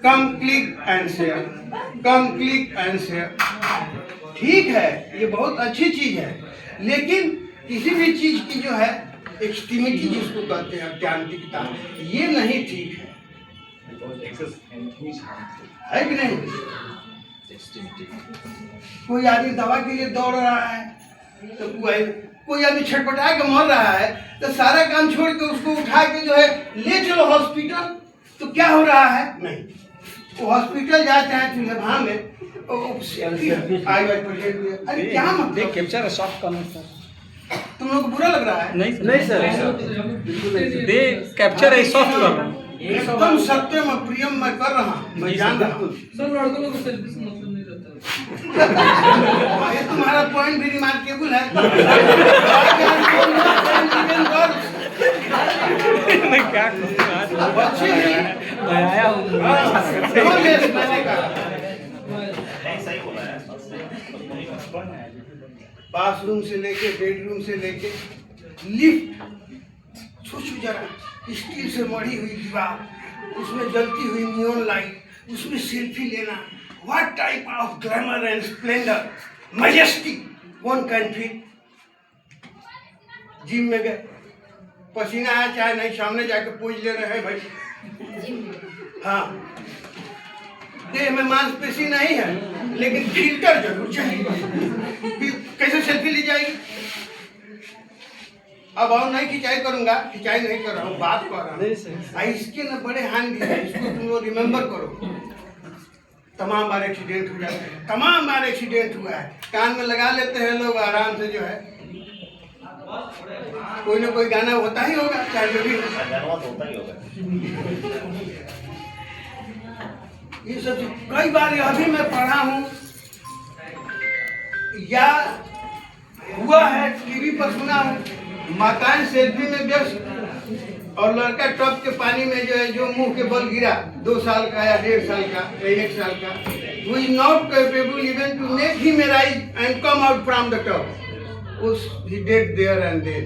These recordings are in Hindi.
Come click and share, come click and share. ठीक है, ये बहुत अच्छी चीज है, लेकिन किसी भी चीज की जो है एक्सट्रीमिटी जिसको कहते हैं अत्यांतिकता, ये नहीं ठीक है कि नहीं? कोई आदमी दवा के लिए दौड़ रहा है तो कोई आदमी छटपटा के मर रहा है तो सारा काम छोड़ के उसको उठा के जो है ले चलो हॉस्पिटल, तो क्या हो रहा है? नहीं, वो हॉस्पिटल जाते हैं चूल्हा में अरे क्या मतलब कैप्चर सॉफ्ट करना सर। तुम लोग को बुरा लग रहा है? नहीं सर, दे कैप्चर है सॉफ्ट कर एकदम सत्यम प्रियम मैं कर रहा हूँ, मैं जान रहा हूँ। सर लड़कों लोग सेल्फी से मतलब नहीं रहता। ये तुम्हारा पॉइंट भी रिमार्केबल है। मैं क्या करूँ, बच्चे भी मैं आया बाथरूम से लेके बेडरूम से लेके लिफ्ट, सोचो जरा, स्टील से मढ़ी हुई दीवार, उसमें जलती हुई नियॉन लाइट, उसमें सेल्फी लेना, what type of glamour and Splendor, majestic, one can feel. Gym में गए, पसीना आया चाहे नहीं, सामने जाके पोज ले रहे हैं भाई। हाँ, देह में मांसपेशी नहीं है लेकिन फिल्टर जरूर चाहिए। कैसे सेल्फी ली जाएगी? अब और नहीं खिंचाई करूंगा, खिंचाई नहीं कर रहा हूँ, बात कर रहा हूँ। इसके न बड़े हानि है, इसको तुम लोग रिमेम्बर करो। तमाम बार एक्सीडेंट हो जाते हैं, तमाम बार एक्सीडेंट हुआ है, कान में लगा लेते हैं लोग आराम से, जो है कोई ना कोई गाना होता ही होगा, चाहे जो भी हो। ये सब कई बार यह भी मैं पढ़ा हूँ या हुआ है, टीवी पर सुना हूँ, माताएं सेल्फी में व्यस्त और लड़का टब के पानी में जो है, जो मुंह के बल गिरा, 2 साल का या 1.5 साल का या 1 साल का, who is not capable even to make him arise and come out from the tub, he dead there and then।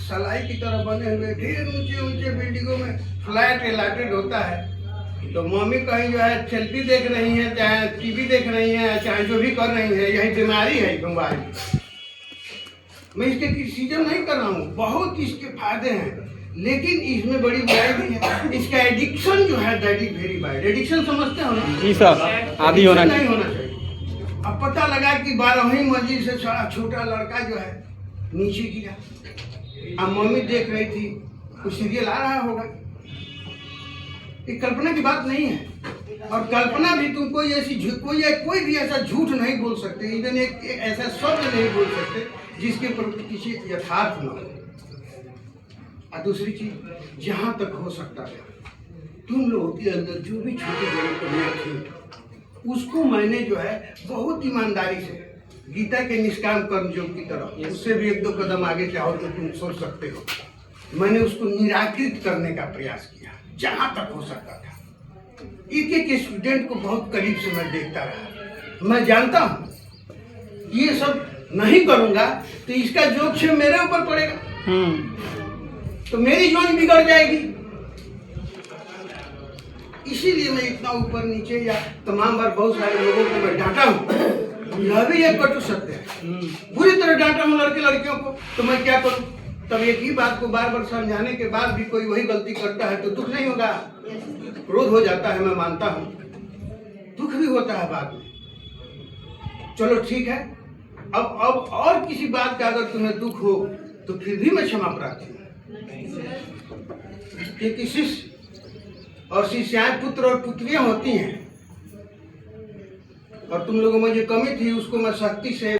सलाई की तरह बने हुए ढेर ऊंचे ऊंचे बिल्डिंगों में फ्लैट एलाटेड होता है, तो मम्मी कहीं जो है सेल्फी देख रही है, चाहे टीवी देख रही है, चाहे जो भी कर रही है, यही बीमारी है। बीमारी मैं इसके क्रिटिसिज्म नहीं कर रहा हूँ, बहुत इसके फायदे हैं, लेकिन इसमें बड़ी बुराई भी है। इसका एडिक्शन जो है that is very bad. Addiction समझते हो ना? जी सर, आदि होना नहीं होना चाहिए। अब पता लगा कि 12वीं मंजिल से छोटा लड़का जो है नीचे गिरा, अब मम्मी देख रही थी, कुछ सीरियल आ रहा होगा। ये कल्पना की बात नहीं है, और कल्पना भी तुम कोई ऐसी कोई भी ऐसा झूठ नहीं बोल सकते, इवन एक ऐसा शब्द नहीं बोल सकते जिसके ऊपर किसी यथार्थ न हो। और दूसरी चीज, जहां तक हो सकता है तुम लोगों के अंदर जो भी छोटी बड़ी कमियां थी, उसको मैंने जो है बहुत ईमानदारी से, गीता के निष्काम कर्म योग की तरह, उससे भी 1-2 कदम आगे चाहो तो तुम सोच सकते हो, मैंने उसको निराकृत करने का प्रयास किया जहां तक हो सकता था। एक स्टूडेंट को बहुत करीब से मैं देखता रहा, मैं जानता हूं ये सब नहीं करूंगा तो इसका जोक्ष मेरे ऊपर पड़ेगा, तो मेरी जोन बिगड़ जाएगी। इसीलिए मैं इतना ऊपर नीचे या तमाम बार बहुत सारे लोगों को मैं डांटा हूं। यह भी एक कटु सत्य है, बुरी तरह डांटा हूं लड़के लड़कियों को, तो मैं क्या करूं? तब एक ही बात को बार बार समझाने के बाद भी कोई वही गलती करता है तो दुख नहीं होगा? क्रोध हो जाता है, मैं मानता हूं, दुख भी होता है बाद में। चलो ठीक है, अब और किसी बात का अगर तुम्हें दुख हो तो फिर भी मैं क्षमा प्रार्थी हूँ। क्योंकि शिष्य और शिष्याएं पुत्र और पुत्रियां होती हैं, और तुम लोगों में जो कमी थी उसको मैं सख्ती से